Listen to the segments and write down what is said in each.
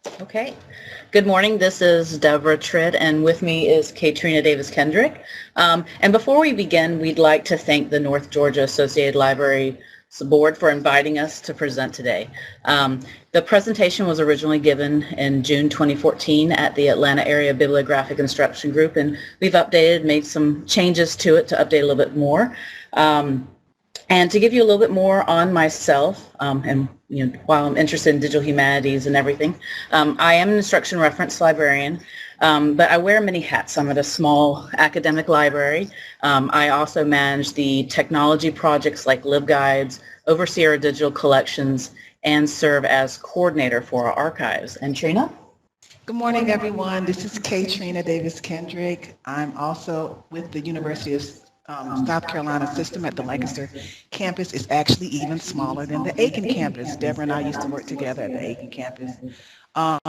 Okay. Good morning. This is Deborah Tridd, and with me is Katrina Davis-Kendrick. And before we begin, we'd like to thank the North Georgia Associated Library Board for inviting us to present today. The presentation was originally given in June 2014 at the Atlanta Area Bibliographic Instruction Group, and we've updated, made some changes to it to update a little bit more. And to give you a little bit more on myself, and while I'm interested in digital humanities and everything, I am an instruction reference librarian, but I wear many hats. I'm at a small academic library. I also manage the technology projects like LibGuides, oversee our digital collections, and serve as coordinator for our archives. And Trina? Good morning, everyone. This is Katrina Davis-Kendrick. I'm also with the University of South Carolina system at the Lancaster campus. Is actually even smaller than the Aiken campus. Deborah and I used to work together at the Aiken campus. I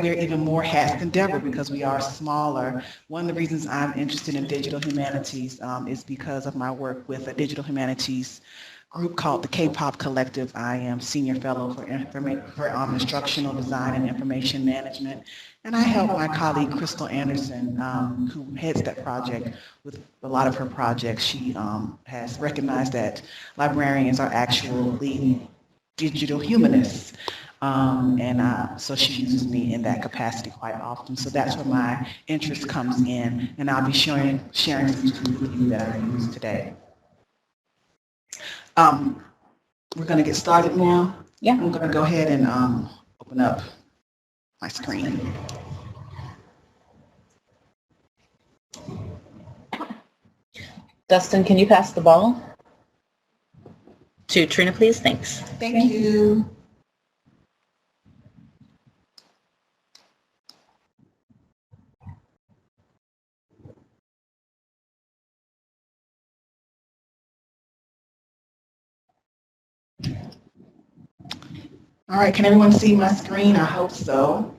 wear even more hats than Deborah because we are smaller. One of the reasons I'm interested in digital humanities is because of my work with a digital humanities group called the K-Pop Collective. I am senior fellow for instructional design and information management. And I help my colleague Crystal Anderson, who heads that project, with a lot of her projects. She has recognized that librarians are actually digital humanists. So she uses me in that capacity quite often. So that's where my interest comes in. And I'll be sharing some tools with you that I use today. We're going to get started now. Yeah. I'm going to go ahead and open up my screen. Dustin, can you pass the ball to Trina, please? Thanks. Thank you. All right, can everyone see my screen? I hope so.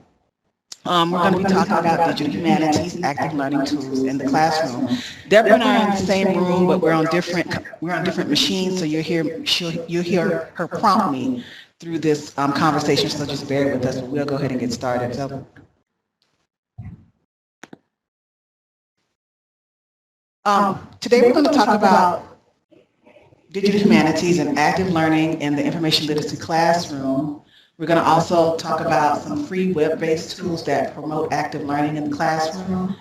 We're going to be talking about digital humanities, active learning tools in the classroom. Deborah and I are in the same room, but we're on different machines, so you'll hear her prompt me through this conversation, so just bear with us. We'll go ahead and get started. So, today we're going to talk about digital humanities and active learning in the information literacy classroom. We're going to also talk about some free web-based tools that promote active learning in the classroom.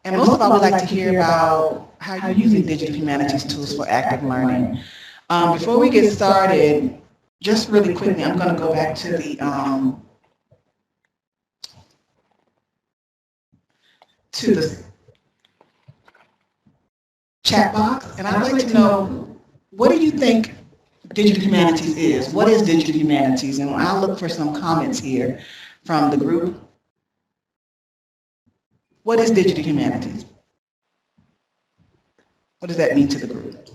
And most of all, we'd like to hear about how you're using digital humanities tools for active learning. Before we get started, just really quickly, I'm going to go back to the chat box, and I'd like to know, what do you think digital humanities is? What is digital humanities? And I'll look for some comments here from the group. What is digital humanities? What does that mean to the group?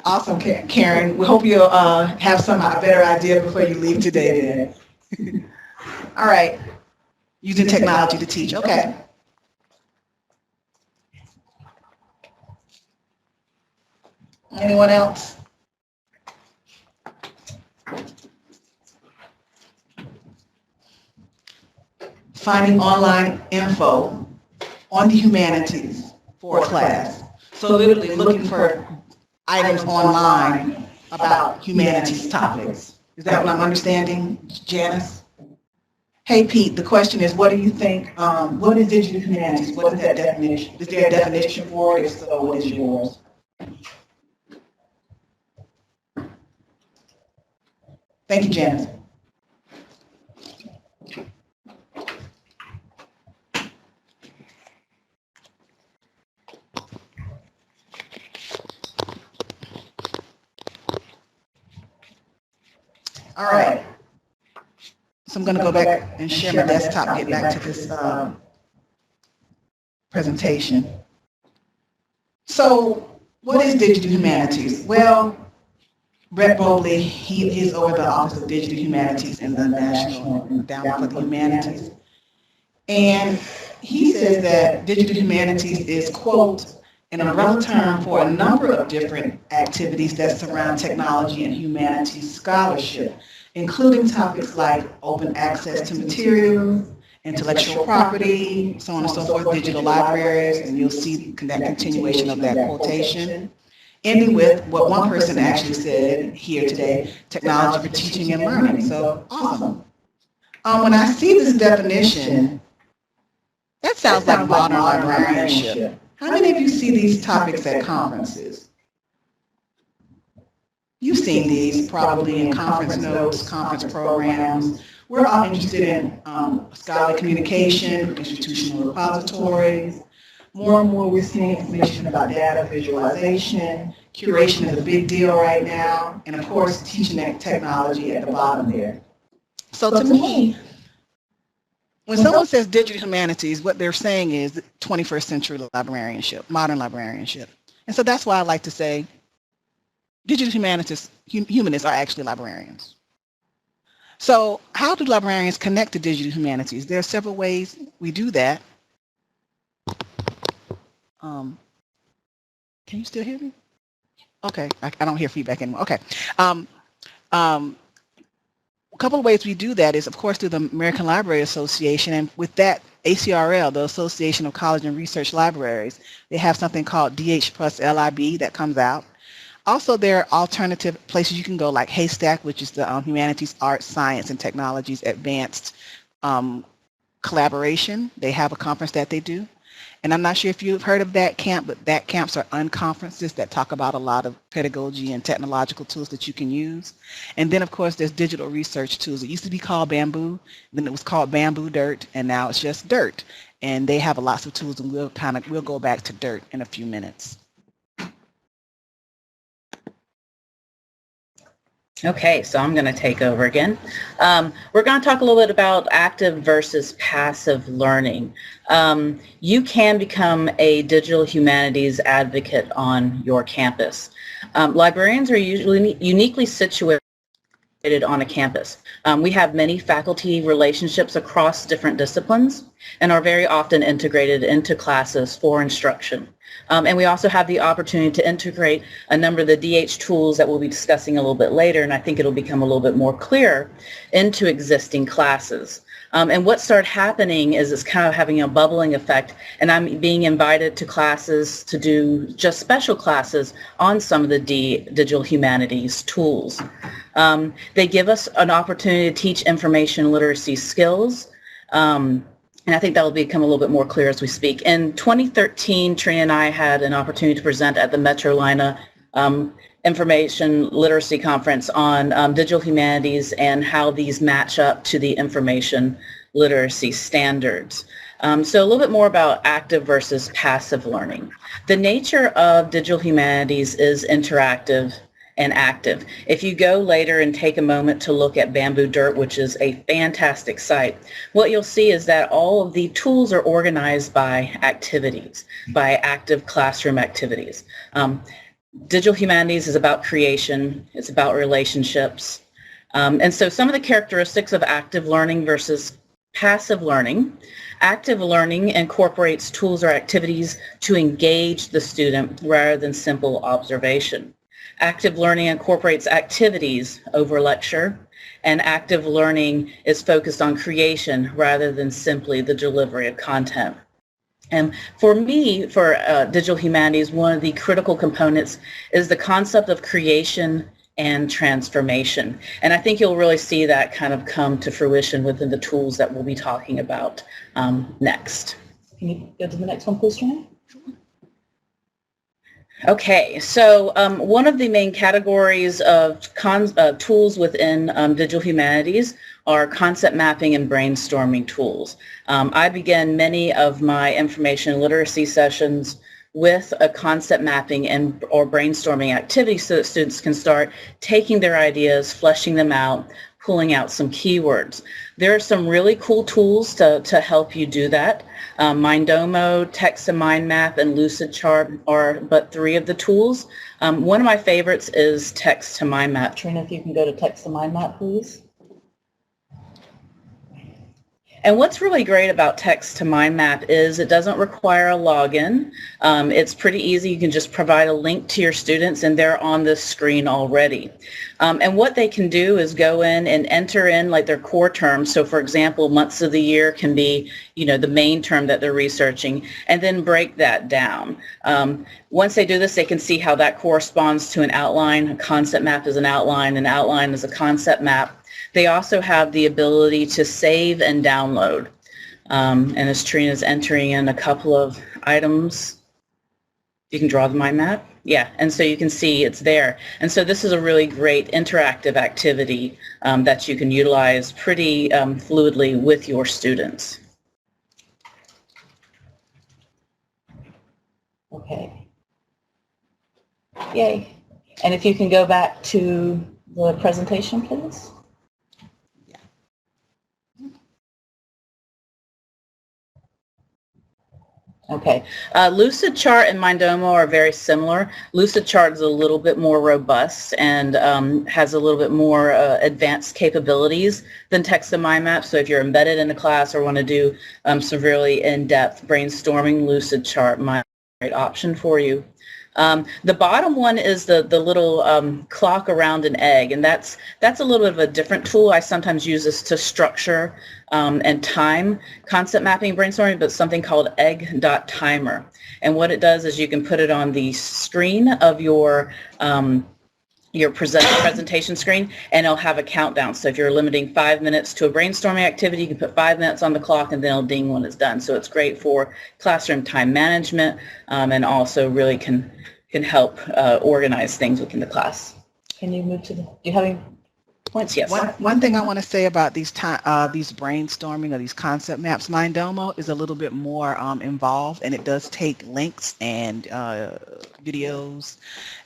Awesome, Karen. We hope you'll have some better idea before you leave today then. All right. Using technology to teach. Okay. Anyone else? Finding online info on the humanities for a class. So literally looking for items online about humanities topics. Is that what I'm understanding, Janice? Hey, Pete, the question is, what do you think, what is digital humanities? What is that definition? Is there a definition for it? If so, what is yours? Thank you, Janice. All right. So I'm going to go back and share my desktop and get back to this presentation. So what is digital humanities? Well, Brett Bobley, he is over the Office of Digital Humanities in the National Endowment for the Humanities. And he says that digital humanities is, quote, an umbrella term for a number of different activities that surround technology and humanities scholarship, including topics like open access to materials, intellectual property, so on and so forth, digital libraries, and you'll see that continuation of that quotation, ending with what one person actually said here today, technology for teaching and learning. So awesome. When I see this definition, that sounds like modern librarianship. How many of you see these topics at conferences? You've seen these probably in conference notes, conference programs. We're all interested in scholarly communication, institutional repositories. More and more we're seeing information about data visualization. Curation is a big deal right now. And of course, teaching technology at the bottom there. So to me, when someone says digital humanities, what they're saying is 21st century librarianship, modern librarianship. And so that's why I like to say digital humanities, humanists are actually librarians. So how do librarians connect to digital humanities? There are several ways we do that. Can you still hear me? Okay, I don't hear feedback anymore. Okay. A couple of ways we do that is, of course, through the American Library Association, and with that, ACRL, the Association of College and Research Libraries, they have something called DH plus LIB that comes out. Also, there are alternative places you can go, like Haystack, which is the Humanities, Arts, Science, and Technologies Advanced Collaboration. They have a conference that they do. And I'm not sure if you've heard of that camp, but that camps are unconferences that talk about a lot of pedagogy and technological tools that you can use. And then, of course, there's digital research tools. It used to be called Bamboo, then it was called Bamboo Dirt, and now it's just Dirt. And they have lots of tools, and we'll go back to Dirt in a few minutes. Okay, so I'm going to take over again. We're going to talk a little bit about active versus passive learning. You can become a digital humanities advocate on your campus. Librarians are usually uniquely situated on a campus. We have many faculty relationships across different disciplines and are very often integrated into classes for instruction. And we also have the opportunity to integrate a number of the DH tools that we'll be discussing a little bit later, and I think it'll become a little bit more clear, into existing classes. And what started happening is it's kind of having a bubbling effect, and I'm being invited to classes to do just special classes on some of the digital humanities tools. They give us an opportunity to teach information literacy skills, and I think that will become a little bit more clear as we speak. In 2013, Trina and I had an opportunity to present at the Metrolina Information Literacy Conference on digital humanities and how these match up to the information literacy standards. So a little bit more about active versus passive learning. The nature of digital humanities is interactive and active. If you go later and take a moment to look at Bamboo Dirt, which is a fantastic site, what you'll see is that all of the tools are organized by activities, by active classroom activities. Digital humanities is about creation, it's about relationships. And so some of the characteristics of active learning versus passive learning. Active learning incorporates tools or activities to engage the student rather than simple observation. Active learning incorporates activities over lecture, and active learning is focused on creation rather than simply the delivery of content. And for me, for digital humanities, one of the critical components is the concept of creation and transformation. And I think you'll really see that kind of come to fruition within the tools that we'll be talking about next. Can you go to the next one, please, Trina? Okay, so one of the main categories of tools within digital humanities are concept mapping and brainstorming tools. I begin many of my information literacy sessions with a concept mapping or brainstorming activity so that students can start taking their ideas, fleshing them out, pulling out some keywords. There are some really cool tools to help you do that. Mindomo, Text to Mind Map, and Lucidchart are but 3 of the tools. One of my favorites is Text to Mind Map. Trina, if you can go to Text to Mind Map, please. And what's really great about Text to Mind Map is it doesn't require a login. It's pretty easy. You can just provide a link to your students and they're on this screen already. And what they can do is go in and enter in like their core terms. So for example, months of the year can be, the main term that they're researching, and then break that down. Once they do this, they can see how that corresponds to an outline. A concept map is an outline is a concept map. They also have the ability to save and download. And as Trina's entering in a couple of items, you can draw the mind map. Yeah, and so you can see it's there. And so this is a really great interactive activity that you can utilize pretty fluidly with your students. Okay. Yay. And if you can go back to the presentation, please. Okay, Lucidchart and Mindomo are very similar. Lucidchart is a little bit more robust and has a little bit more advanced capabilities than Text to Mind Map. So if you're embedded in a class or want to do some really in-depth brainstorming, Lucidchart might be a great option for you. The bottom one is the little clock around an egg, and that's a little bit of a different tool. I sometimes use this to structure and time concept mapping and brainstorming, but something called egg.timer. And what it does is you can put it on the screen of your presentation screen, and it'll have a countdown. So if you're limiting 5 minutes to a brainstorming activity, you can put 5 minutes on the clock and then it'll ding when it's done. So it's great for classroom time management and also really can help organize things within the class. Can you move to the, do you have any points? Yes. One thing I want to say about these brainstorming or these concept maps, Mindomo is a little bit more involved, and it does take links and videos.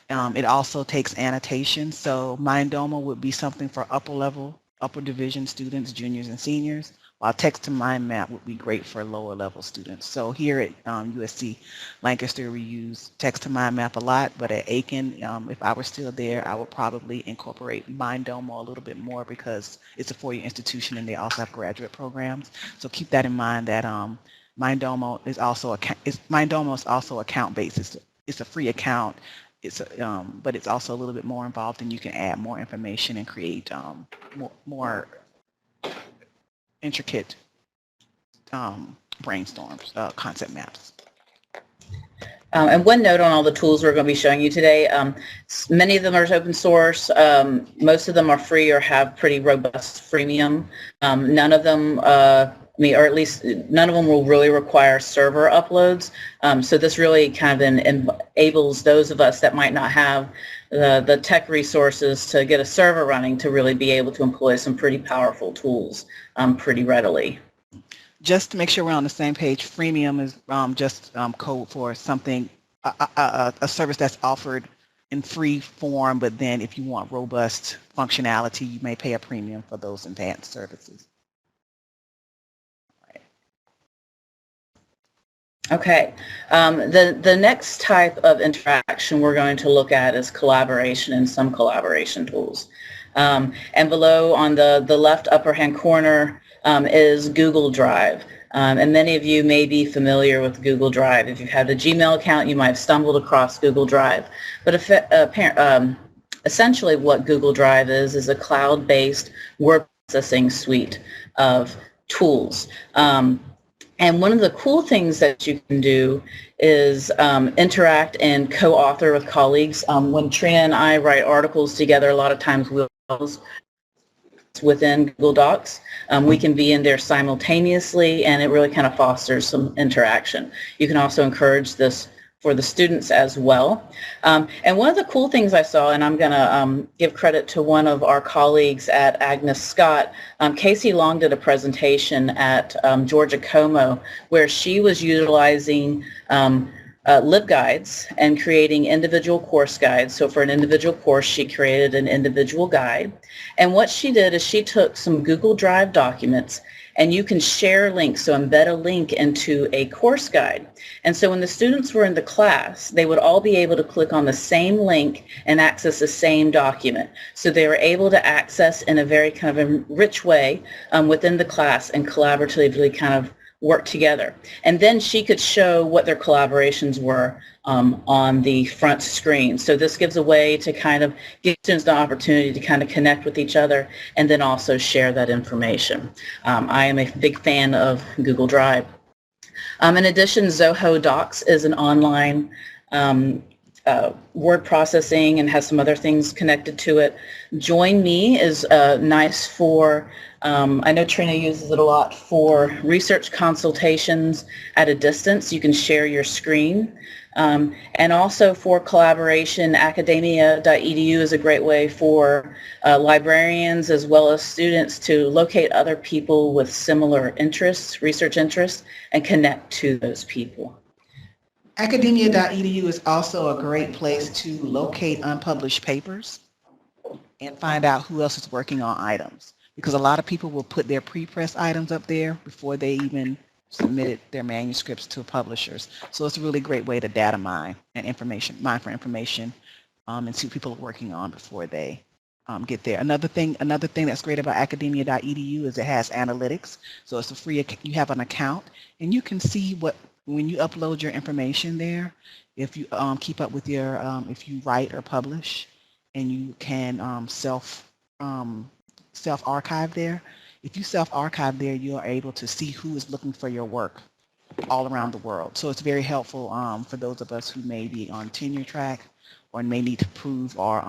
It also takes annotation, so Mindomo would be something for upper division students, juniors and seniors, while Text to Mind Map would be great for lower level students. So here at USC Lancaster, we use Text to Mind Map a lot, but at Aiken, if I were still there, I would probably incorporate Mindomo a little bit more because it's a 4-year institution and they also have graduate programs. So keep that in mind that Mindomo is also account-based. It's a free account. But it's also a little bit more involved, and you can add more information and create more intricate brainstorms, concept maps. And one note on all the tools we're going to be showing you today, many of them are open source, most of them are free or have pretty robust freemium. None of them or at least none of them will really require server uploads. So this really kind of enables those of us that might not have the tech resources to get a server running to really be able to employ some pretty powerful tools pretty readily. Just to make sure we're on the same page, freemium is just code for something, a service that's offered in free form, but then if you want robust functionality, you may pay a premium for those advanced services. Okay, the next type of interaction we're going to look at is collaboration and some collaboration tools. And below on the left upper hand corner is Google Drive. And many of you may be familiar with Google Drive. If you've had a Gmail account, you might have stumbled across Google Drive. But essentially what Google Drive is a cloud-based word processing suite of tools. And one of the cool things that you can do is interact and co-author with colleagues. When Trina and I write articles together, a lot of times we'll within Google Docs. We can be in there simultaneously, and it really kind of fosters some interaction. You can also encourage this for the students as well. And one of the cool things I saw, and I'm going to give credit to one of our colleagues at Agnes Scott, Casey Long did a presentation at Georgia Como where she was utilizing LibGuides and creating individual course guides. So for an individual course, she created an individual guide. And what she did is she took some Google Drive documents, and you can share links, so embed a link into a course guide. And so when the students were in the class, they would all be able to click on the same link and access the same document. So they were able to access in a very kind of rich way within the class and collaboratively kind of work together. And then she could show what their collaborations were on the front screen. So this gives a way to kind of give students the opportunity to kind of connect with each other and then also share that information. I am a big fan of Google Drive. In addition, Zoho Docs is an online word processing and has some other things connected to it. Join Me is nice for, I know Trina uses it a lot for research consultations at a distance. You can share your screen. And also for collaboration, academia.edu is a great way for librarians as well as students to locate other people with similar interests, research interests, and connect to those people. Academia.edu is also a great place to locate unpublished papers and find out who else is working on items, because a lot of people will put their pre-press items up there before they even submitted their manuscripts to publishers. So it's a really great way to data mine and mine for information and see what people are working on before they get there. Another thing that's great about academia.edu is it has analytics. So it's a free, you have an account and you can see what, when you upload your information there, if you keep up with your, if you write or publish, and you can self-archive there. If you self-archive there, you are able to see who is looking for your work all around the world. So it's very helpful for those of us who may be on tenure track or may need to prove or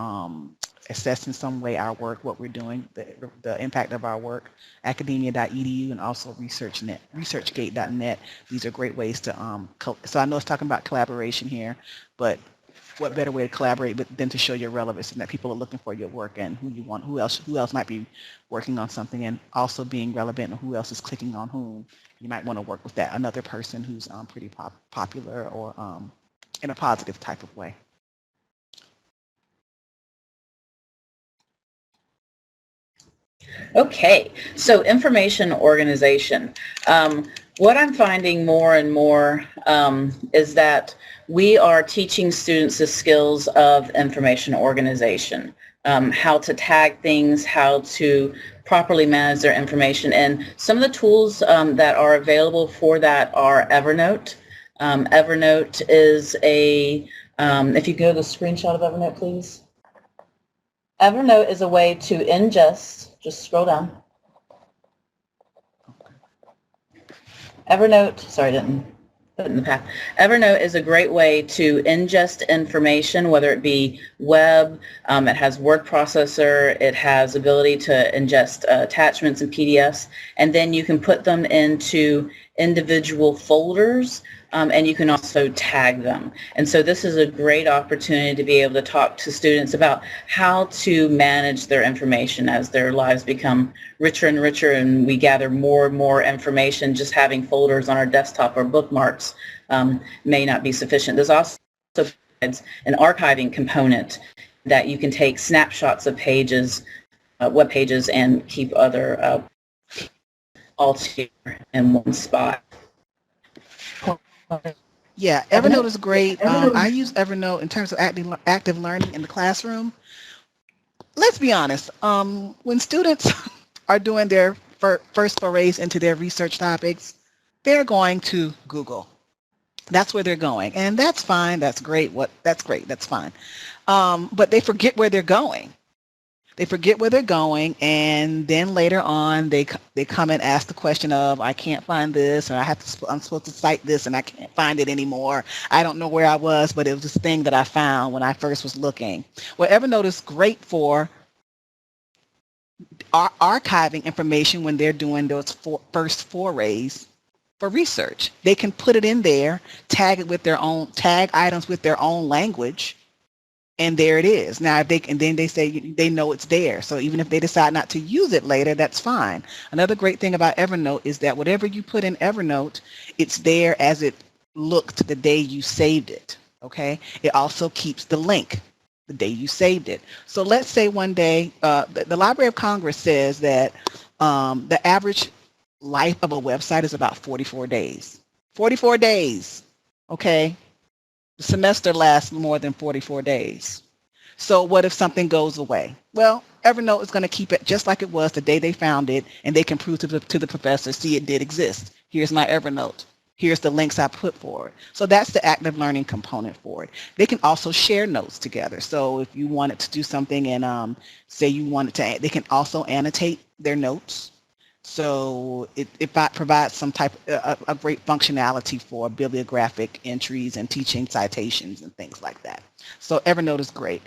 assess in some way our work, what we're doing, the impact of our work. Academia.edu and also researchgate.net. These are great ways to, so I know it's talking about collaboration here, but what better way to collaborate than to show your relevance and that people are looking for your work and who you want, who else might be working on something, and also being relevant and who else is clicking on whom. You might want to work with that another person who's pretty popular or in a positive type of way. Okay, so information organization. What I'm finding more and more is that we are teaching students the skills of information organization, how to tag things, how to properly manage their information. And some of the tools that are available for that are Evernote. Evernote is a, if you go to the screenshot of Evernote, please. Evernote is a way to ingest, just scroll down. Evernote, sorry, I didn't put it in the path. Evernote is a great way to ingest information, whether it be web, it has word processor, it has ability to ingest attachments and PDFs, and then you can put them into individual folders, and you can also tag them. And so this is a great opportunity to be able to talk to students about how to manage their information as their lives become richer and richer and we gather more and more information. Just having folders on our desktop or bookmarks may not be sufficient. There's also an archiving component that you can take snapshots of pages, web pages, and keep other all together in one spot. Yeah, Evernote is great. I use Evernote in terms of active learning in the classroom. Let's be honest, when students are doing their first forays into their research topics, they're going to Google. That's where they're going, and that's fine, that's great, that's great, that's fine. But they forget where they're going. They forget where they're going, and then later on they come and ask the question of, I can't find this, or I'm supposed to cite this and I can't find it anymore. I don't know where I was, but it was this thing that I found when I first was looking. Well, Evernote is great for archiving information when they're doing those first forays for research. They can put it in there, tag items with their own language, and there it is. Now, and then they say they know it's there. So even if they decide not to use it later, that's fine. Another great thing about Evernote is that whatever you put in Evernote, it's there as it looked the day you saved it, okay? It also keeps the link the day you saved it. So let's say one day, the Library of Congress says that the average life of a website is about 44 days. 44 days, okay? The semester lasts more than 44 days. So what if something goes away? Well, Evernote is going to keep it just like it was the day they found it, and they can prove to the professor, see, it did exist. Here's my Evernote. Here's the links I put for it. So that's the active learning component for it. They can also share notes together. So if you wanted to do something and say you wanted to, they can also annotate their notes. So it provides some type of great functionality for bibliographic entries and teaching citations and things like that. So Evernote is great.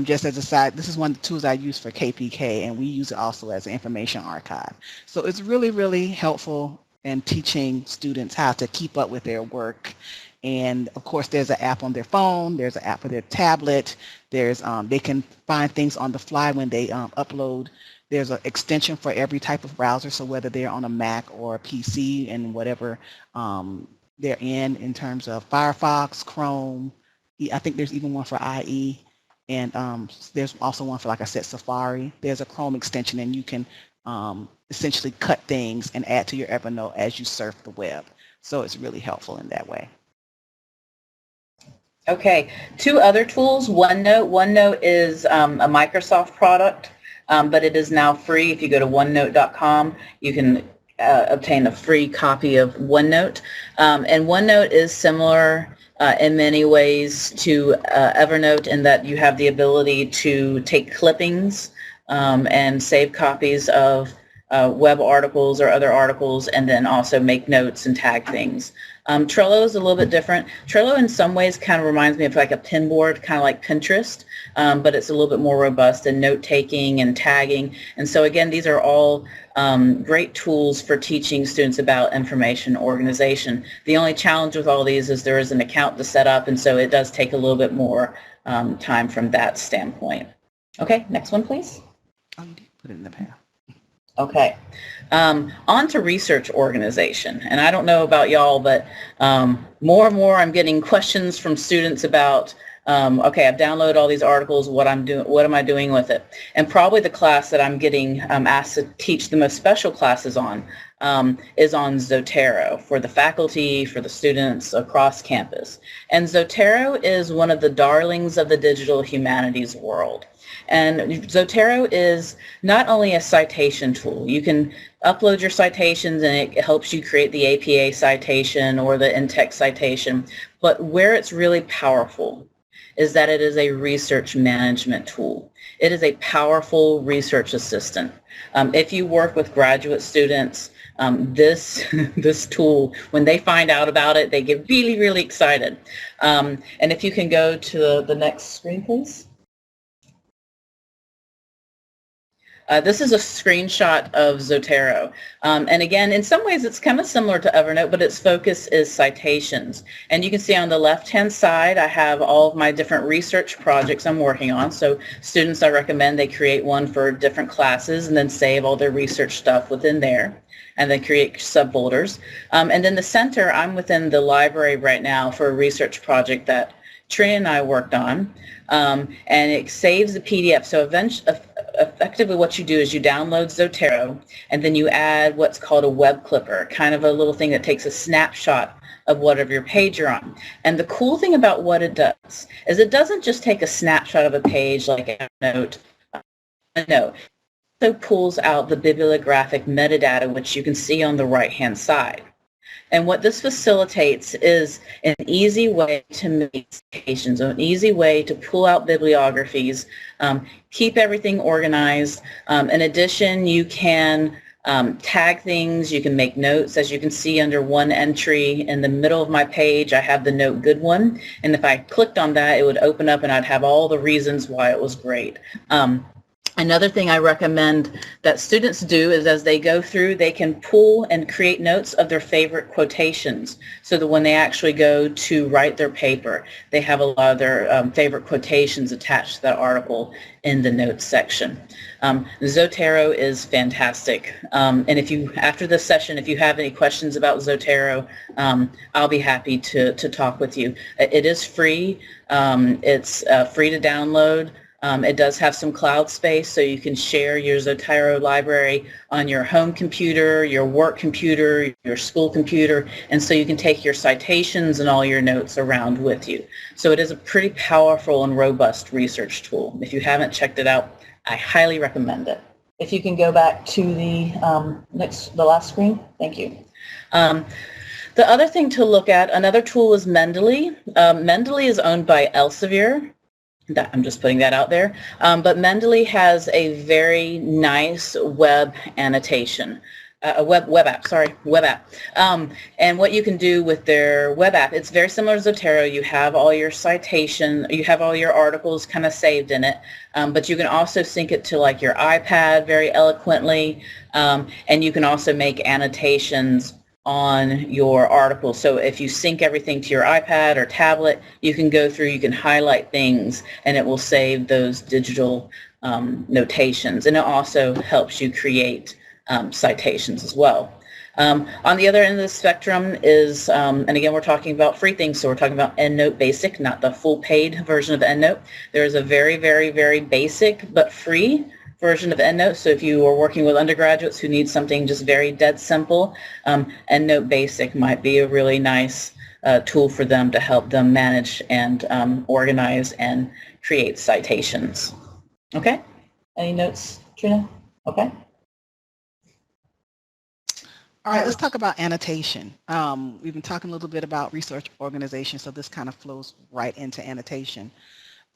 Just as a side, this is one of the tools I use for KPK, and we use it also as an information archive. So it's really, really helpful in teaching students how to keep up with their work. And of course, there's an app on their phone, there's an app for their tablet, there's they can find things on the fly when they upload. There's an extension for every type of browser, so whether they're on a Mac or a PC and whatever they're in terms of Firefox, Chrome. I think there's even one for IE, and there's also one for, like I said, Safari. There's a Chrome extension, and you can essentially cut things and add to your Evernote as you surf the web. So it's really helpful in that way. Okay, two other tools. OneNote. OneNote is a Microsoft product. But it is now free. If you go to OneNote.com, you can obtain a free copy of OneNote. And OneNote is similar in many ways to Evernote in that you have the ability to take clippings and save copies of web articles or other articles, and then also make notes and tag things. Trello is a little bit different. Trello in some ways kind of reminds me of like a Pinboard, kind of like Pinterest, but it's a little bit more robust in note-taking and tagging. And so again, these are all great tools for teaching students about information organization. The only challenge with all these is there is an account to set up, and so it does take a little bit more time from that standpoint. Okay, next one, please. Oh, you did put it in the path. Okay, on to research organization. And I don't know about y'all, but more and more I'm getting questions from students about, okay, I've downloaded all these articles, what am I doing with it? And probably the class that I'm getting asked to teach the most special classes on is on Zotero for the faculty, for the students across campus. And Zotero is one of the darlings of the digital humanities world. And Zotero is not only a citation tool. You can upload your citations and it helps you create the APA citation or the in-text citation. But where it's really powerful is that it is a research management tool. It is a powerful research assistant. If you work with graduate students, this tool, when they find out about it, they get really, really excited. And if you can go to the next screen, please. This is a screenshot of Zotero. And again, in some ways it's kind of similar to Evernote, but its focus is citations. And you can see on the left-hand side, I have all of my different research projects I'm working on. So students, I recommend they create one for different classes and then save all their research stuff within there, and then create subfolders. And then the center, I'm within the library right now for a research project that Trina and I worked on, and it saves the PDF. So effectively what you do is you download Zotero, and then you add what's called a web clipper, kind of a little thing that takes a snapshot of whatever your page you're on. And the cool thing about what it does is it doesn't just take a snapshot of a page like a note. No, it also pulls out the bibliographic metadata, which you can see on the right-hand side. And what this facilitates is an easy way to make citations, an easy way to pull out bibliographies, keep everything organized. In addition, you can tag things, you can make notes. As you can see under one entry in the middle of my page, I have the note good one. And if I clicked on that, it would open up and I'd have all the reasons why it was great. Another thing I recommend that students do is as they go through, they can pull and create notes of their favorite quotations so that when they actually go to write their paper, they have a lot of their favorite quotations attached to that article in the notes section. Zotero is fantastic. And if you, after this session, if you have any questions about Zotero, I'll be happy to talk with you. It is free. It's free to download. It does have some cloud space, so you can share your Zotero library on your home computer, your work computer, your school computer, and so you can take your citations and all your notes around with you. So it is a pretty powerful and robust research tool. If you haven't checked it out, I highly recommend it. If you can go back to the the last screen, thank you. The other thing to look at, another tool is Mendeley. Mendeley is owned by Elsevier. I'm just putting that out there. But Mendeley has a very nice web annotation, web app. And what you can do with their web app, it's very similar to Zotero. You have all your citation, you have all your articles kind of saved in it, but you can also sync it to like your iPad very eloquently, and you can also make annotations on your article. So if you sync everything to your iPad or tablet, you can go through, you can highlight things, and it will save those digital notations. And it also helps you create citations as well. On the other end of the spectrum is, and again, we're talking about free things, so we're talking about EndNote Basic, not the full paid version of EndNote. There is a very, very, very basic but free version of EndNote. So if you are working with undergraduates who need something just very dead simple, EndNote Basic might be a really nice tool for them to help them manage and organize and create citations. Okay? Any notes, Trina? Okay. All right, let's talk about annotation. We've been talking a little bit about research organization, so this kind of flows right into annotation.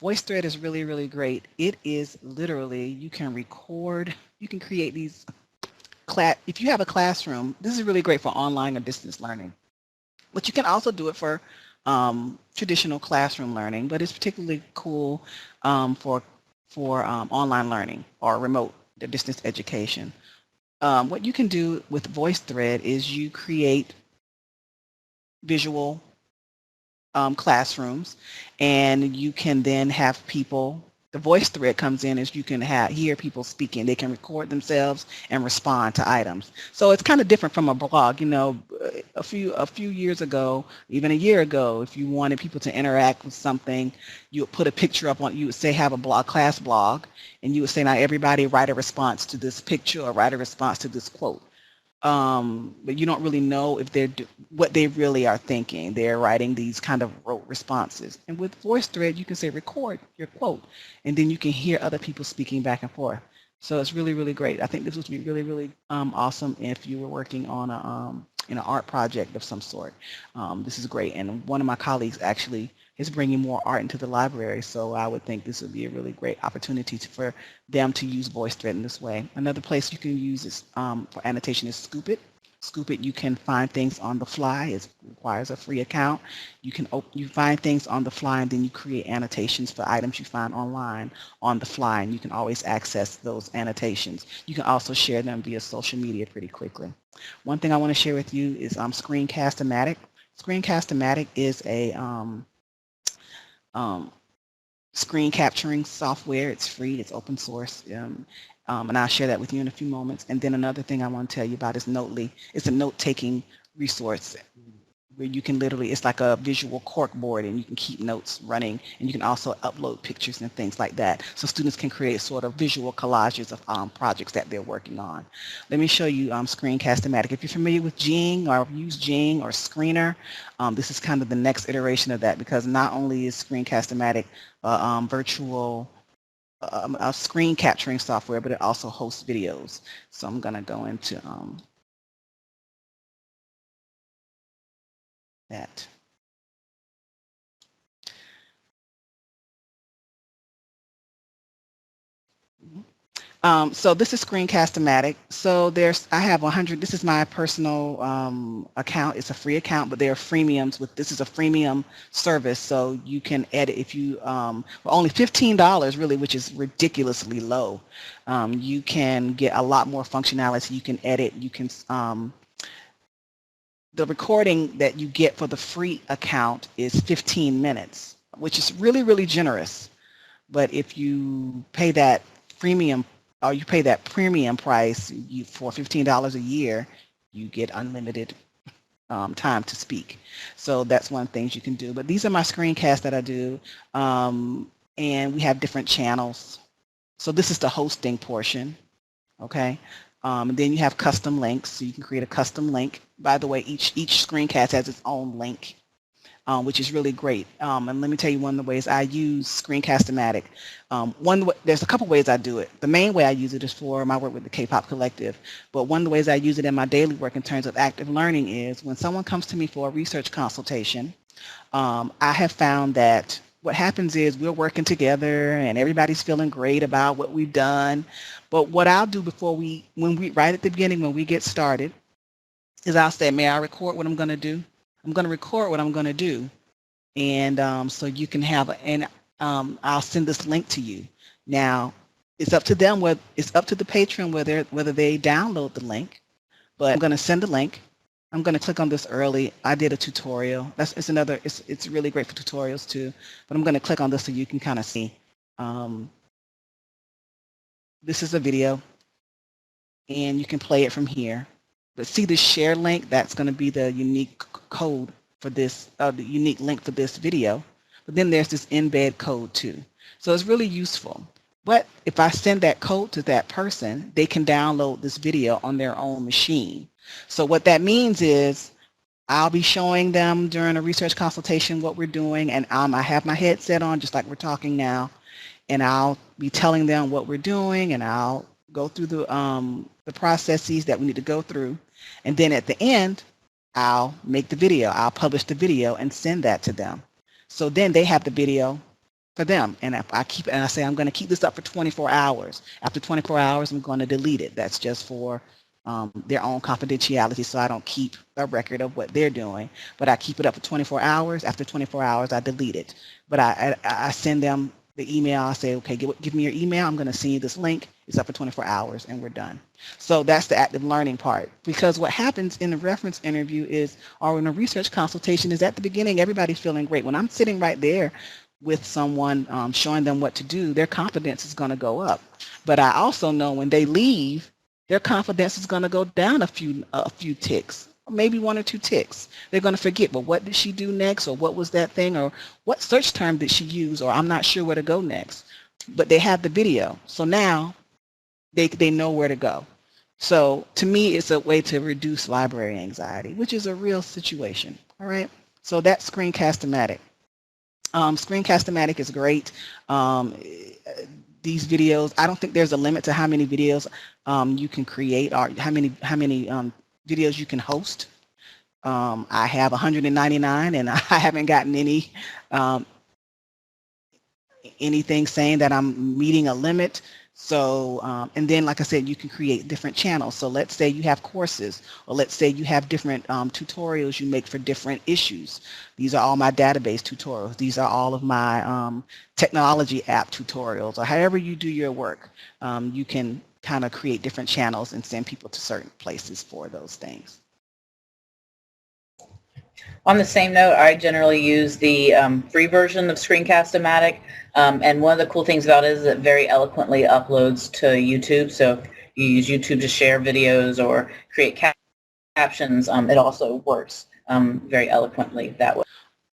VoiceThread is really, really great. It is literally, you can record, you can create these, if you have a classroom, this is really great for online or distance learning. But you can also do it for traditional classroom learning, but it's particularly cool for online learning or remote distance education. What you can do with VoiceThread is you create visual classrooms, and you can then have people, the VoiceThread comes in as you can hear people speaking. They can record themselves and respond to items. So it's kind of different from a blog. You know, a few years ago, even a year ago, if you wanted people to interact with something, you would put a picture up on, you would say have a blog, class blog, and you would say, now everybody write a response to this picture or write a response to this quote. But you don't really know if they're what they really are thinking. They're writing these kind of rote responses. And with VoiceThread, you can say record your quote, and then you can hear other people speaking back and forth. So it's really, really great. I think this would be really, really awesome if you were working on an art project of some sort. This is great. And one of my colleagues actually is bringing more art into the library, so I would think this would be a really great opportunity for them to use VoiceThread in this way. Another place you can use is, for annotation is Scoop.it. Scoop.it, you can find things on the fly. It requires a free account. You find things on the fly, and then you create annotations for items you find online on the fly, and you can always access those annotations. You can also share them via social media pretty quickly. One thing I want to share with you is ScreencastOMatic. ScreencastOMatic is a screen capturing software. It's free, it's open source, and I'll share that with you in a few moments. And then another thing I want to tell you about is Notely. It's a note-taking resource where you can literally, it's like a visual cork board, and you can keep notes running, and you can also upload pictures and things like that. So students can create sort of visual collages of projects that they're working on. Let me show you ScreencastOMatic. If you're familiar with Jing or use Jing or Screener, this is kind of the next iteration of that, because not only is ScreencastOMatic virtual a screen capturing software, but it also hosts videos. So I'm going to go into that. So this is ScreencastOMatic. So I have 100, this is my personal account. It's a free account, but there are freemiums this is a freemium service. So you can edit if you, for only $15 really, which is ridiculously low. You can get a lot more functionality. You can edit, you can, the recording that you get for the free account is 15 minutes, which is really, really generous. But if you pay that premium or you pay that premium price for $15 a year, you get unlimited time to speak. So that's one of the things you can do. But these are my screencasts that I do. And we have different channels. So this is the hosting portion. Okay. And then you have custom links. So you can create a custom link. By the way, each screencast has its own link. Which is really great. And let me tell you one of the ways I use ScreencastOMatic. There's a couple ways I do it. The main way I use it is for my work with the K-pop collective. But one of the ways I use it in my daily work in terms of active learning is when someone comes to me for a research consultation, I have found that what happens is we're working together and everybody's feeling great about what we've done. But what I'll do right at the beginning when we get started is I'll say, may I record what I'm going to do? I'm going to record what I'm going to do, and so you can have, I'll send this link to you. Now, it's up to them, it's up to the patron whether they download the link, but I'm going to send a link. I'm going to click on this early. I did a tutorial. It's really great for tutorials too, but I'm going to click on this so you can kind of see. This is a video, and you can play it from here. But see the share link, that's going to be the unique code for this, the unique link for this video. But then there's this embed code too. So it's really useful. But if I send that code to that person, they can download this video on their own machine. So what that means is I'll be showing them during a research consultation what we're doing, and I have my headset on just like we're talking now, and I'll be telling them what we're doing, and I'll go through the processes that we need to go through. And then at the end, I'll make the video. I'll publish the video and send that to them. So then they have the video for them. And if I say, I'm going to keep this up for 24 hours. After 24 hours, I'm going to delete it. That's just for their own confidentiality. So I don't keep a record of what they're doing, but I keep it up for 24 hours. After 24 hours, I delete it. But I send them the email. I say, okay, give me your email. I'm going to send you this link. It's up for 24 hours and we're done. So that's the active learning part. Because what happens in a reference interview is, or in a research consultation, is at the beginning, everybody's feeling great. When I'm sitting right there with someone showing them what to do, their confidence is going to go up. But I also know when they leave, their confidence is going to go down a few ticks, or maybe 1 or 2 ticks. They're going to forget, well, what did she do next? Or what was that thing? Or what search term did she use? Or I'm not sure where to go next. But they have the video. So now they know where to go. So to me, it's a way to reduce library anxiety, which is a real situation. All right. So that's ScreencastOMatic. ScreencastOMatic is great. These videos, I don't think there's a limit to how many videos you can create or how many videos you can host. I have 199 and I haven't gotten anything saying that I'm meeting a limit. So, and then, like I said, you can create different channels. So let's say you have courses, or let's say you have different tutorials you make for different issues. These are all my database tutorials. These are all of my technology app tutorials, or however you do your work. You can kind of create different channels and send people to certain places for those things. On the same note, I generally use the free version of ScreencastOMatic, and one of the cool things about it is it very eloquently uploads to YouTube. So if you use YouTube to share videos or create captions, it also works very eloquently that way.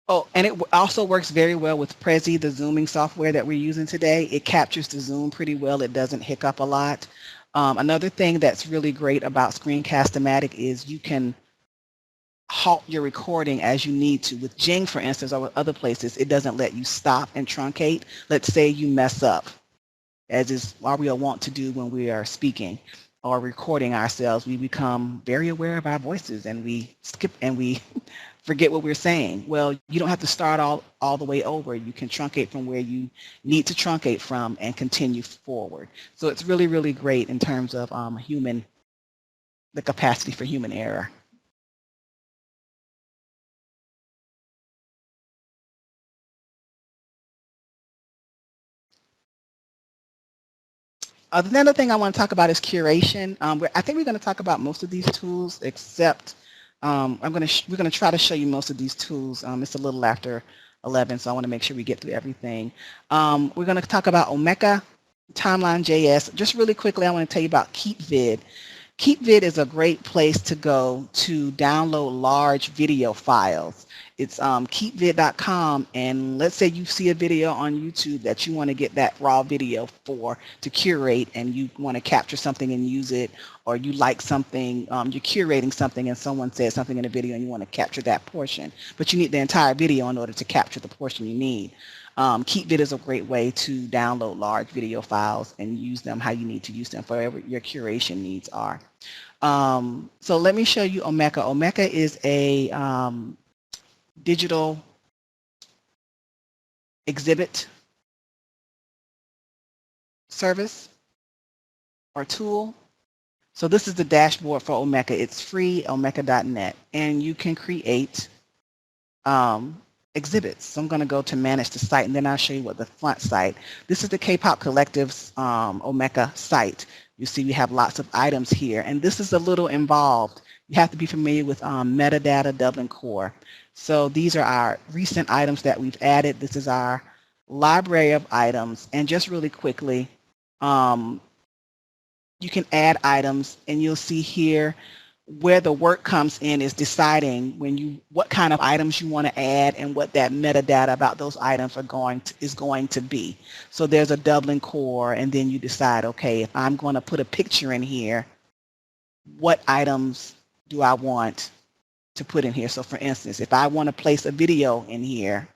Oh, and it also works very well with Prezi, the Zooming software that we're using today. It captures the Zoom pretty well. It doesn't hiccup a lot. Another thing that's really great about ScreencastOMatic is you can halt your recording as you need to. With Jing, for instance, or with other places, it doesn't let you stop and truncate. Let's say you mess up. as is what we want to do when we are speaking or recording ourselves. We become very aware of our voices and we skip and we forget what we're saying. Well, you don't have to start all the way over. You can truncate from where you need to truncate from and continue forward. So it's really, really great in terms of the capacity for human error. Another thing I want to talk about is curation. I think we're going to talk about most of these tools, except we're going to try to show you most of these tools. It's a little after 11, so I want to make sure we get through everything. We're going to talk about PhotoMecca, Timelinejs. Just really quickly, I want to tell you about KeepVid. KeepVid is a great place to go to download large video files. It's keepvid.com, and let's say you see a video on YouTube that you want to get that raw video to curate, and you want to capture something and use it, or you like something, you're curating something and someone says something in a video and you want to capture that portion, but you need the entire video in order to capture the portion you need. KeepVid is a great way to download large video files and use them how you need to use them for whatever your curation needs are. So let me show you PhotoMecca. PhotoMecca is a digital exhibit service or tool. So this is the dashboard for PhotoMecca. It's free, PhotoMecca.net, and you can create exhibits. So I'm going to go to manage the site, and then I'll show you what the front site. This is the K-pop Collective's PhotoMecca site. You see we have lots of items here, and this is a little involved. You have to be familiar with metadata Dublin Core. So these are our recent items that we've added. This is our library of items, and just really quickly, you can add items, and you'll see here where the work comes in is deciding what kind of items you want to add and what that metadata about those items is going to be. So there's a Dublin core, and then you decide, okay, if I'm going to put a picture in here, what items do I want to put in here? So for instance, if I want to place a video in here,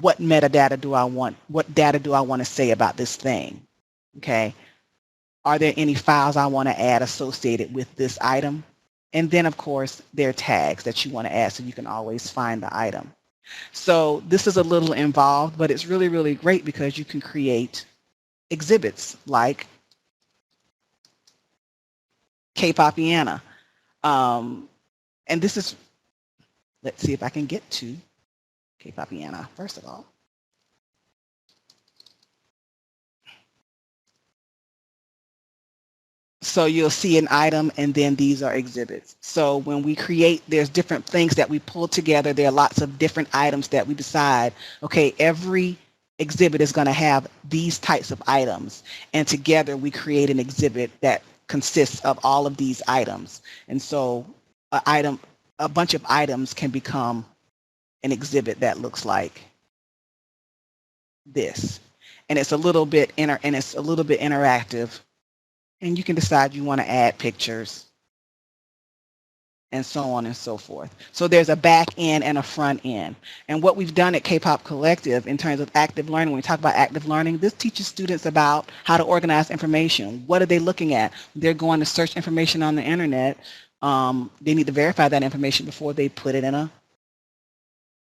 what metadata do I want? What data do I want to say about this thing? Okay. Are there any files I want to add associated with this item? And then, of course, there are tags that you want to add so you can always find the item. So this is a little involved, but it's really, really great because you can create exhibits like K-Popiana. And this is, let's see if I can get to K-Popiana, first of all. So you'll see an item, and then these are exhibits. So when we create, there's different things that we pull together. There are lots of different items that we decide, okay, every exhibit is going to have these types of items. And together we create an exhibit that consists of all of these items. And so a bunch of items can become an exhibit that looks like this. And it's a little bit interactive. And you can decide you want to add pictures and so on and so forth. So there's a back end and a front end. And what we've done at K-pop Collective in terms of active learning, when we talk about active learning, this teaches students about how to organize information. What are they looking at? They're going to search information on the internet. They need to verify that information before they put it in an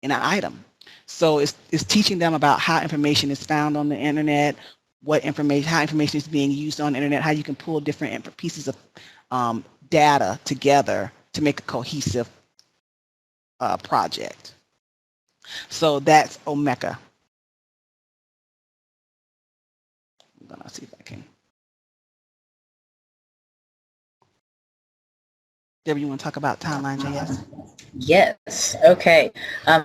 item. So it's teaching them about how information is found on the internet, how information is being used on the internet, how you can pull different pieces of data together to make a cohesive project. So that's PhotoMecca. I'm gonna see if I can. Debbie, you want to talk about Timelinejs? Yes. Okay.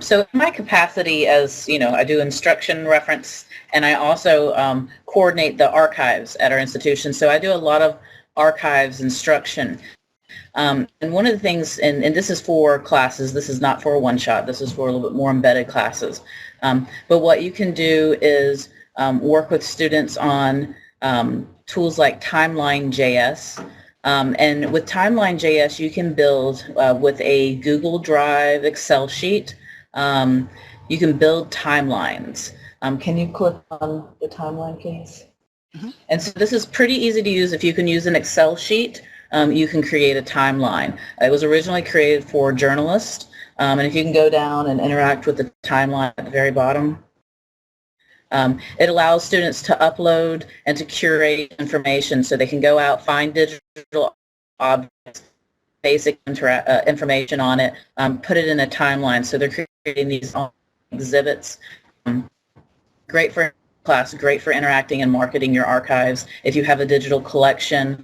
So in my capacity as, I do instruction reference, and I also coordinate the archives at our institution. So I do a lot of archives instruction. And one of the things, and this is for classes, this is not for a one-shot, this is for a little bit more embedded classes. But what you can do is work with students on tools like Timelinejs. And with Timelinejs, you can build with a Google Drive Excel sheet. You can build timelines. Can you click on the timeline, please? Mhm. And so this is pretty easy to use. If you can use an Excel sheet, you can create a timeline. It was originally created for journalists, and if you can go down and interact with the timeline at the very bottom, it allows students to upload and to curate information so they can go out, find digital objects, basic information on it, put it in a timeline. So they're creating these exhibits. Great for class, great for interacting and marketing your archives. If you have a digital collection,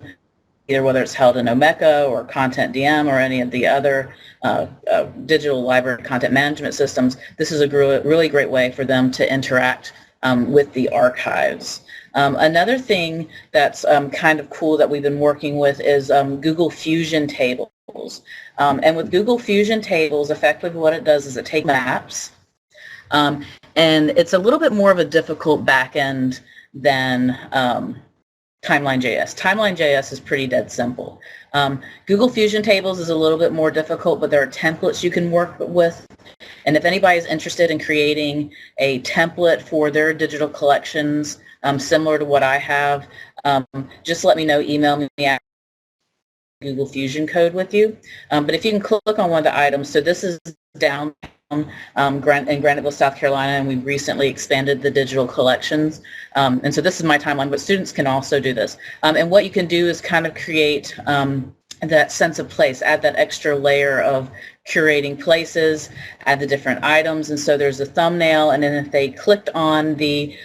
either whether it's held in PhotoMecca or Content DM or any of the other digital library content management systems, this is a really great way for them to interact with the archives. Another thing that's kind of cool that we've been working with is Google Fusion tables. And with Google Fusion tables, effectively what it does is it takes maps, and it's a little bit more of a difficult backend than Timelinejs. Timelinejs is pretty dead simple. Google Fusion tables is a little bit more difficult, but there are templates you can work with. And if anybody is interested in creating a template for their digital collections similar to what I have, just let me know, email me at Google Fusion code with you. But if you can click on one of the items, so this is down in Graniteville, South Carolina, and we recently expanded the digital collections. And so this is my timeline, but students can also do this. And what you can do is kind of create that sense of place, add that extra layer of curating places, add the different items. And so there's a thumbnail, and then if they clicked on the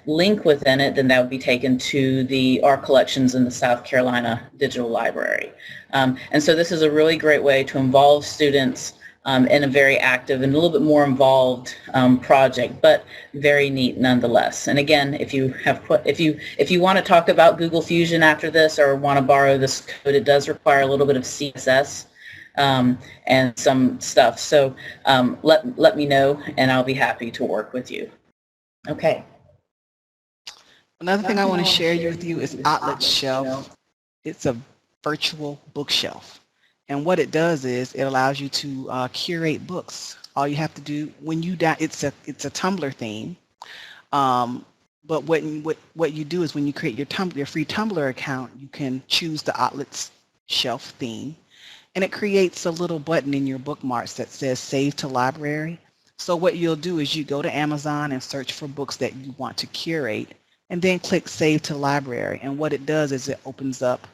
link within it, then that would be taken to our collections in the South Carolina Digital Library. And so this is a really great way to involve students in a very active and a little bit more involved project, but very neat nonetheless. And again, if you want to talk about Google Fusion after this or want to borrow this code, it does require a little bit of CSS and some stuff. So let me know, and I'll be happy to work with you. Okay. Another thing I want to share with you is Outlet Shelf. It's a virtual bookshelf. And what it does is it allows you to curate books. All you have to do when you it's a Tumblr theme. But what you do is when you create your free Tumblr account, you can choose the Outlets Shelf theme, and it creates a little button in your bookmarks that says Save to Library. So what you'll do is you go to Amazon and search for books that you want to curate, and then click Save to Library. And what it does is it opens up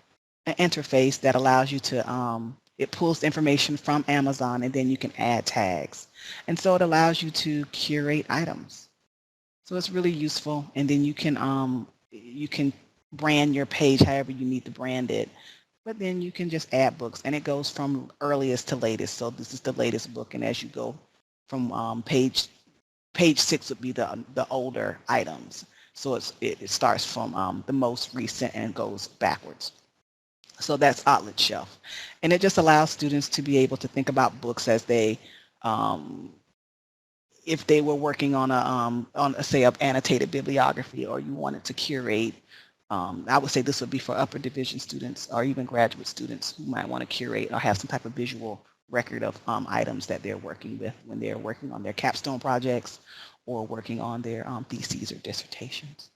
an interface that allows you to, it pulls information from Amazon, and then you can add tags. And so it allows you to curate items. So it's really useful, and then you can brand your page however you need to brand it. But then you can just add books, and it goes from earliest to latest. So this is the latest book, and as you go from page 6 would be the older items. So it starts from the most recent and goes backwards. So that's Outlet Shelf. And it just allows students to be able to think about books as they, if they were working on say, an annotated bibliography, or you wanted to curate, I would say this would be for upper division students or even graduate students who might want to curate or have some type of visual record of items that they're working with when they're working on their capstone projects or working on their theses or dissertations.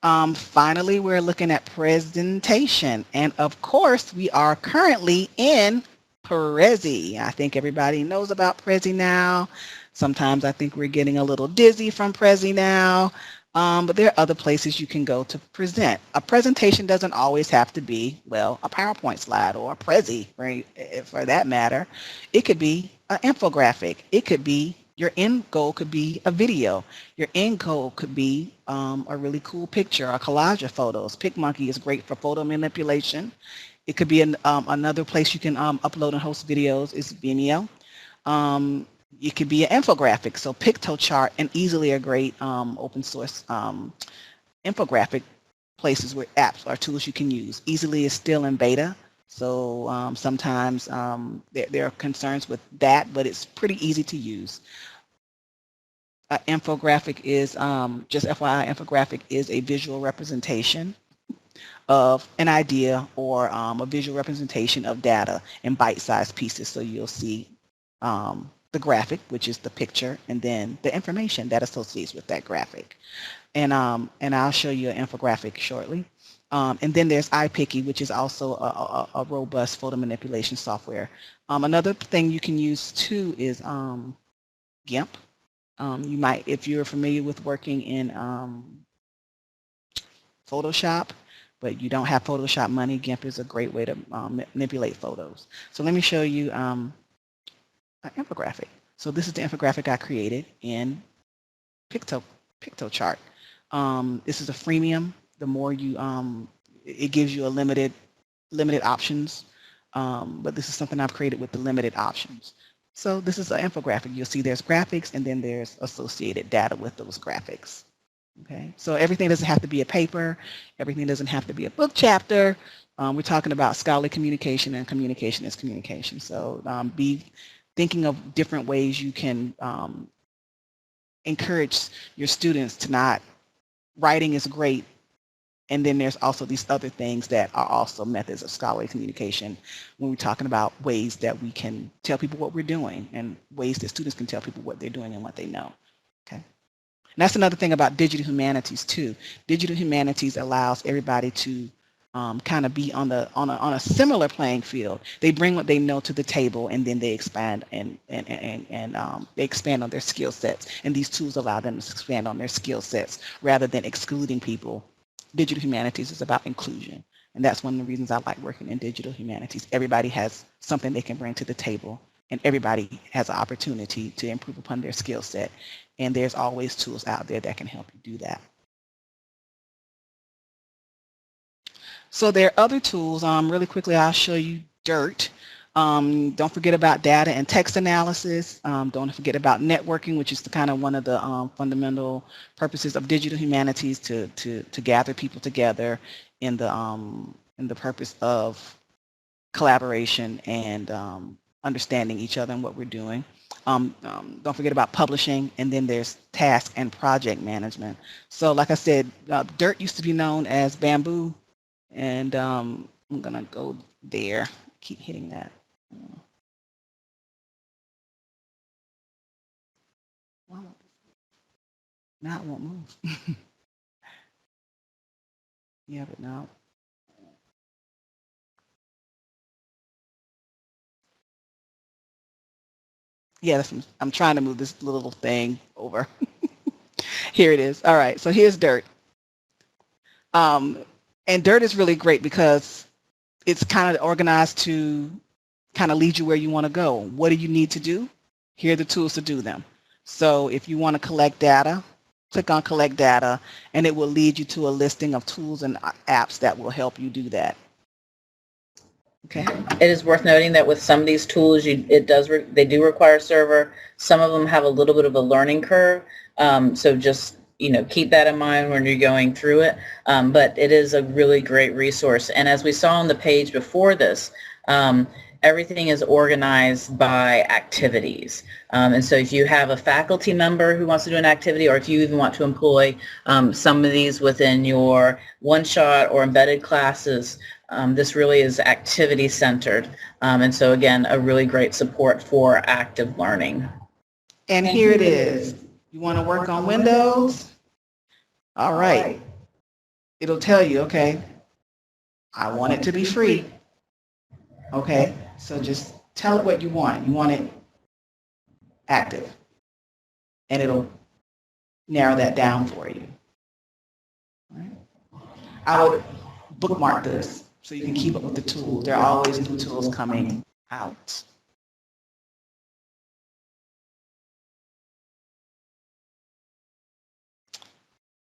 Finally, we're looking at presentation. And of course, we are currently in Prezi. I think everybody knows about Prezi now. Sometimes I think we're getting a little dizzy from Prezi now. But there are other places you can go to present. A presentation doesn't always have to be, well, a PowerPoint slide or a Prezi for that matter. It could be an infographic. It could be your end goal could be a video. Your end goal could be a really cool picture, a collage of photos. PicMonkey is great for photo manipulation. It could be another place you can upload and host videos is Vimeo. It could be an infographic. So PictoChart and Easily are great open source infographic places where apps or tools you can use. Easily is still in beta. So sometimes there are concerns with that, but it's pretty easy to use. Infographic is, just FYI, infographic is a visual representation. of an idea or a visual representation of data in bite-sized pieces. So you'll see the graphic, which is the picture, and then the information that associates with that graphic. And I'll show you an infographic shortly. And then there's iPicky, which is also a robust photo manipulation software. Another thing you can use too is GIMP. You might, if you're familiar with working in Photoshop, but you don't have Photoshop money, GIMP is a great way to manipulate photos. So let me show you an infographic. So this is the infographic I created in PictoChart. This is a freemium. The more you, it gives you a limited options, but this is something I've created with the limited options. So this is an infographic. You'll see there's graphics and then there's associated data with those graphics. Okay, so everything doesn't have to be a paper. Everything doesn't have to be a book chapter. We're talking about scholarly communication, and communication is communication. So be thinking of different ways you can encourage your students to not, writing is great, and then there's also these other things that are also methods of scholarly communication when we're talking about ways that we can tell people what we're doing and ways that students can tell people what they're doing and what they know. Okay. And that's another thing about digital humanities too. Digital humanities allows everybody to kind of be on a similar playing field. They bring what they know to the table, and then they expand and they expand on their skill sets. And these tools allow them to expand on their skill sets rather than excluding people. Digital humanities is about inclusion, and that's one of the reasons I like working in digital humanities. Everybody has something they can bring to the table, and everybody has an opportunity to improve upon their skill set. And there's always tools out there that can help you do that. So there are other tools. Really quickly, I'll show you DIRT. Don't forget about data and text analysis. Don't forget about networking, which is kind of one of the fundamental purposes of digital humanities, to gather people together in the purpose of collaboration and understanding each other and what we're doing. Don't forget about publishing, and then there's task and project management. So like I said, DIRT used to be known as Bamboo, and I'm gonna go there. Keep hitting that. Now it won't move. Yeah, but now. Yeah, I'm trying to move this little thing over. Here it is. All right, so here's DIRT. And DIRT is really great because it's kind of organized to kind of lead you where you want to go. What do you need to do? Here are the tools to do them. So if you want to collect data, click on collect data, and it will lead you to a listing of tools and apps that will help you do that. Okay. It is worth noting that with some of these tools, they do require a server. Some of them have a little bit of a learning curve, so just keep that in mind when you're going through it. But it is a really great resource. And as we saw on the page before this, everything is organized by activities. And so if you have a faculty member who wants to do an activity, or if you even want to employ some of these within your one-shot or embedded classes, this really is activity centered. And so again, a really great support for active learning. And here it is. You want to work on Windows? All right. It'll tell you, okay, I want it to be free. Okay, so just tell it what you want. You want it active, and it'll narrow that down for you. All right. I would bookmark this so you can keep up with the tools. There are always new tools coming out.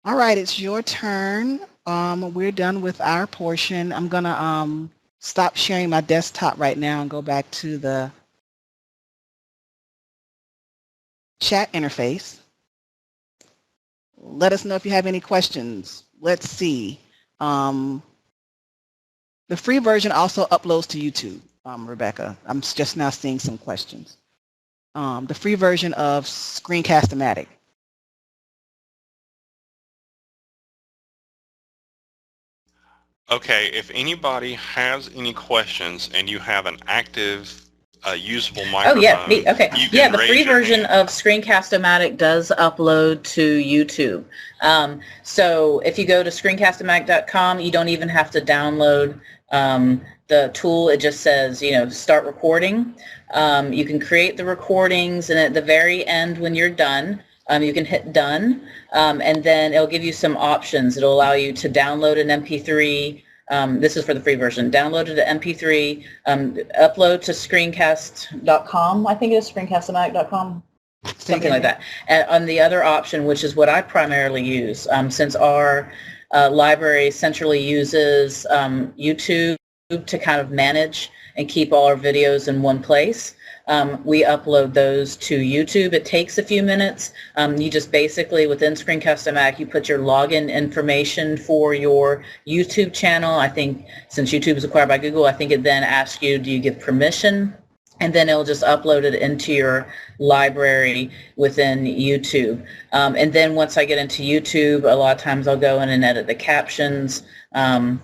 All right, it's your turn. We're done with our portion. I'm gonna stop sharing my desktop right now and go back to the chat interface. Let us know if you have any questions. Let's see. The free version also uploads to YouTube, Rebecca. I'm just now seeing some questions. The free version of ScreencastOMatic. Okay, if anybody has any questions and you have an active, usable microphone, Oh yeah, neat. Okay. you Yeah, can the free raise your version hand. of ScreencastOMatic does upload to YouTube. So if you go to ScreencastOMatic.com, you don't even have to download the tool. It just says, start recording. You can create the recordings, and at the very end when you're done, you can hit done, and then it'll give you some options. It'll allow you to download an MP3. This is for the free version. Download it to MP3, upload to screencast.com. I think it is screencastomatic.com, something like that. And on the other option, which is what I primarily use, since our library centrally uses YouTube to kind of manage and keep all our videos in one place. We upload those to YouTube. It takes a few minutes. You just basically, within ScreencastOMatic, you put your login information for your YouTube channel. I think since YouTube is acquired by Google, I think it then asks you, do you give permission? And then it'll just upload it into your library within YouTube. And then once I get into YouTube, a lot of times I'll go in and edit the captions and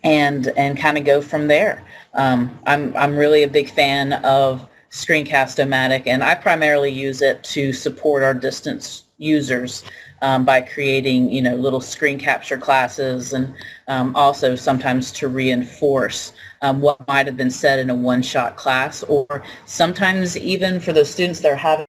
kind of go from there. I'm really a big fan of ScreencastOMatic, and I primarily use it to support our distance users by creating, little screen capture classes, and also sometimes to reinforce what might have been said in a one-shot class, or sometimes even for those students that are having.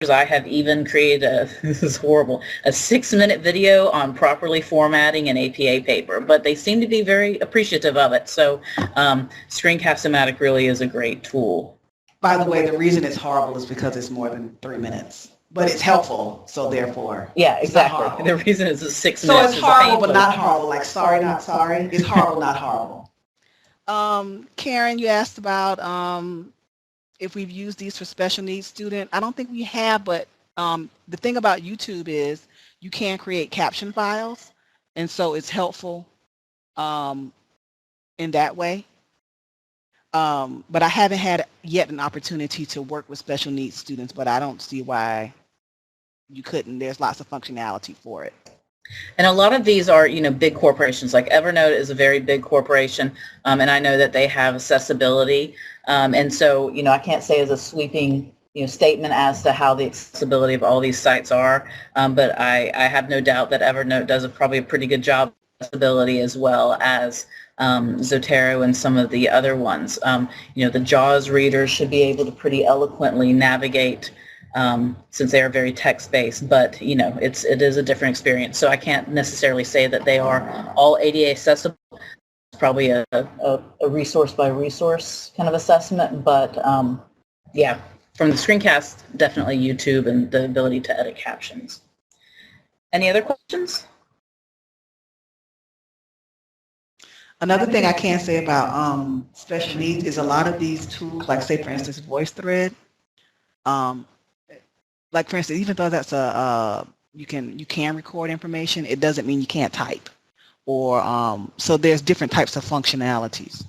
I have even created this is horrible, a 6-minute video on properly formatting an APA paper, but they seem to be very appreciative of it. So ScreencastOMatic really is a great tool. By the way, the reason it's horrible is because it's more than 3 minutes, but it's helpful, so therefore. Yeah, exactly. The reason is 6 so minutes. So it's horrible, but not horrible. Like sorry, not sorry. It's horrible, not horrible. Karen, you asked about if we've used these for special needs students. I don't think we have, but the thing about YouTube is you can create caption files, and so it's helpful in that way. But I haven't had yet an opportunity to work with special needs students, but I don't see why you couldn't. There's lots of functionality for it. And a lot of these are, big corporations. Like Evernote is a very big corporation, and I know that they have accessibility. And so, I can't say as a sweeping, statement as to how the accessibility of all these sites are, but I have no doubt that Evernote does probably a pretty good job of accessibility, as well as Zotero and some of the other ones. The JAWS readers should be able to pretty eloquently navigate, since they are very text-based, but it is a different experience. So I can't necessarily say that they are all ADA accessible. It's probably a resource by resource kind of assessment, but yeah, from the screencast, definitely YouTube and the ability to edit captions. Any other questions? Another thing I can say about special needs is a lot of these tools, like say for instance VoiceThread, like for instance, even though that's you can record information, it doesn't mean you can't type. Or so there's different types of functionalities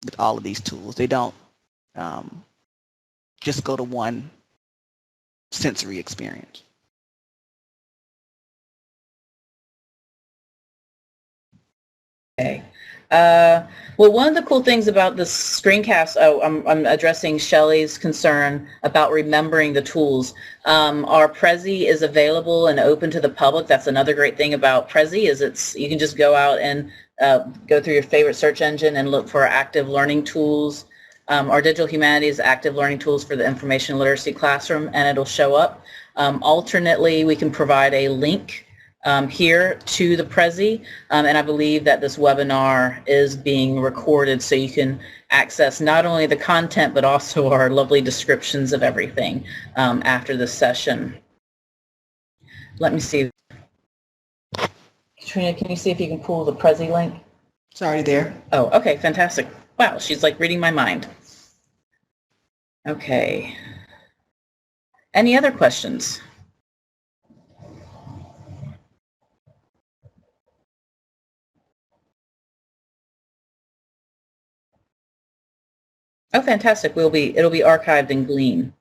with all of these tools. They don't just go to one sensory experience. Okay. Well, one of the cool things about this screencast, I'm addressing Shelley's concern about remembering the tools. Our Prezi is available and open to the public. That's another great thing about Prezi, is you can just go out and go through your favorite search engine and look for active learning tools. Our Digital Humanities active learning tools for the information literacy classroom, and it'll show up. Alternately, we can provide a link here to the Prezi, and I believe that this webinar is being recorded, so you can access not only the content but also our lovely descriptions of everything after this session. Let me see. Katrina, can you see if you can pull the Prezi link? It's already there. Oh, okay, fantastic. Wow, she's like reading my mind. Okay. Any other questions? Oh, fantastic. It'll be archived in Glean.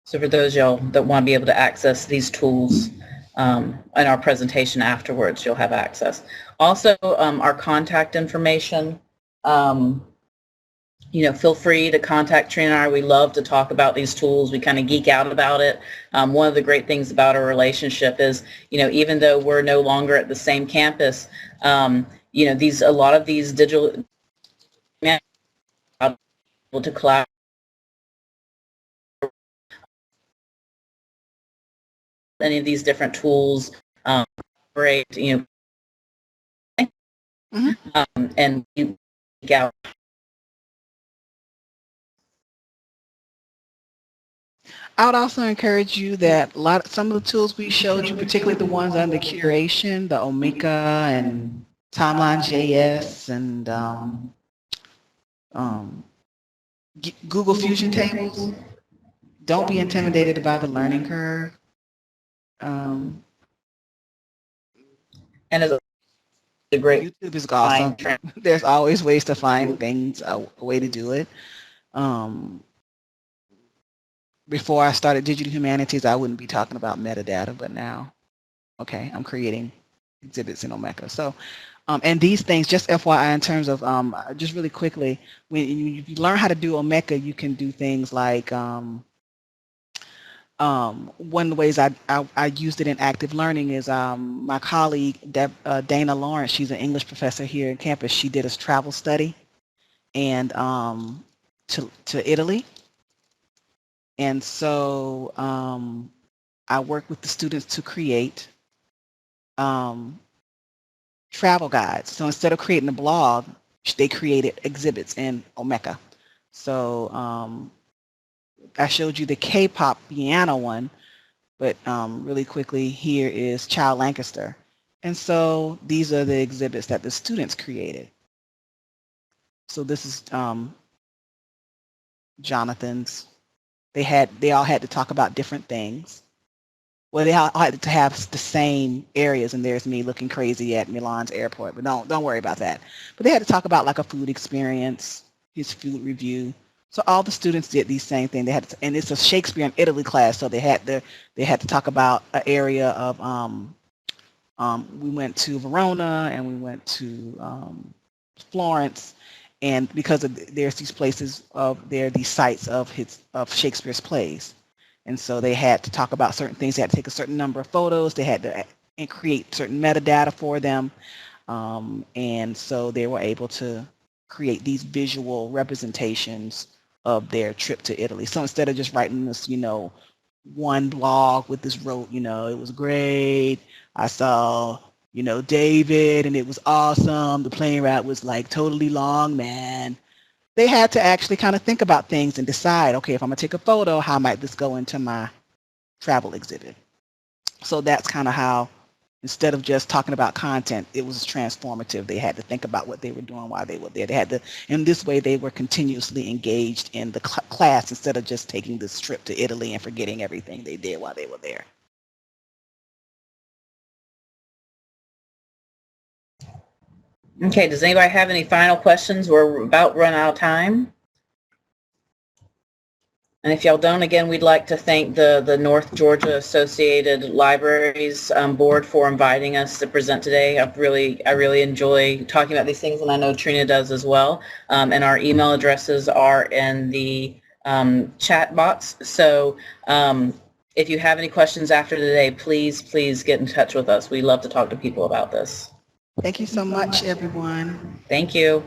So for those y'all that want to be able to access these tools in our presentation afterwards, you'll have access. Also, our contact information. Feel free to contact Trina and I. We love to talk about these tools. We kind of geek out about it. One of the great things about our relationship is, even though we're no longer at the same campus, a lot of these digital able to collaborate. Any of these different tools, great, and we geek out. I would also encourage you that some of the tools we showed you, particularly the ones under curation, the Omeka and Timelinejs and Google Fusion tables, don't be intimidated by the learning curve. And as a great YouTube is awesome. There's always ways to find things, a way to do it. Before I started Digital Humanities, I wouldn't be talking about metadata, but now, okay, I'm creating exhibits in Omeka. So, and these things, just FYI in terms of, just really quickly, when you learn how to do Omeka, you can do things like, one of the ways I used it in active learning is my colleague, Dana Lawrence, she's an English professor here on campus, she did a travel study and to Italy. And so I work with the students to create travel guides. So instead of creating a blog, they created exhibits in Omeka. So I showed you the K-pop piano one, but really quickly here is Child Lancaster. And so these are the exhibits that the students created. So this is Jonathan's. They all had to talk about different things. Well, they all had to have the same areas, and there's me looking crazy at Milan's airport, but don't worry about that. But they had to talk about like a food experience, his food review. So all the students did these same thing. They had to, and it's a Shakespeare in Italy class, so they had to talk about an area of we went to Verona and we went to Florence. And because there's these places there are these sites of Shakespeare's plays, and so they had to talk about certain things. They had to take a certain number of photos. They had to create certain metadata for them, and so they were able to create these visual representations of their trip to Italy. So instead of just writing this, one blog with this it was great. I saw David, and it was awesome. The plane ride was like totally long, man. They had to actually kind of think about things and decide, okay, if I'm gonna take a photo, how might this go into my travel exhibit? So that's kind of how, instead of just talking about content, it was transformative. They had to think about what they were doing while they were there. They had to, in this way, they were continuously engaged in the class instead of just taking this trip to Italy and forgetting everything they did while they were there. Okay, does anybody have any final questions? We're about run out of time. And if y'all don't, again, we'd like to thank the North Georgia Associated Libraries Board for inviting us to present today. I really enjoy talking about these things, and I know Trina does as well. And our email addresses are in the chat box. So if you have any questions after today, please get in touch with us. We love to talk to people about this. Thank you so much, everyone. Thank you.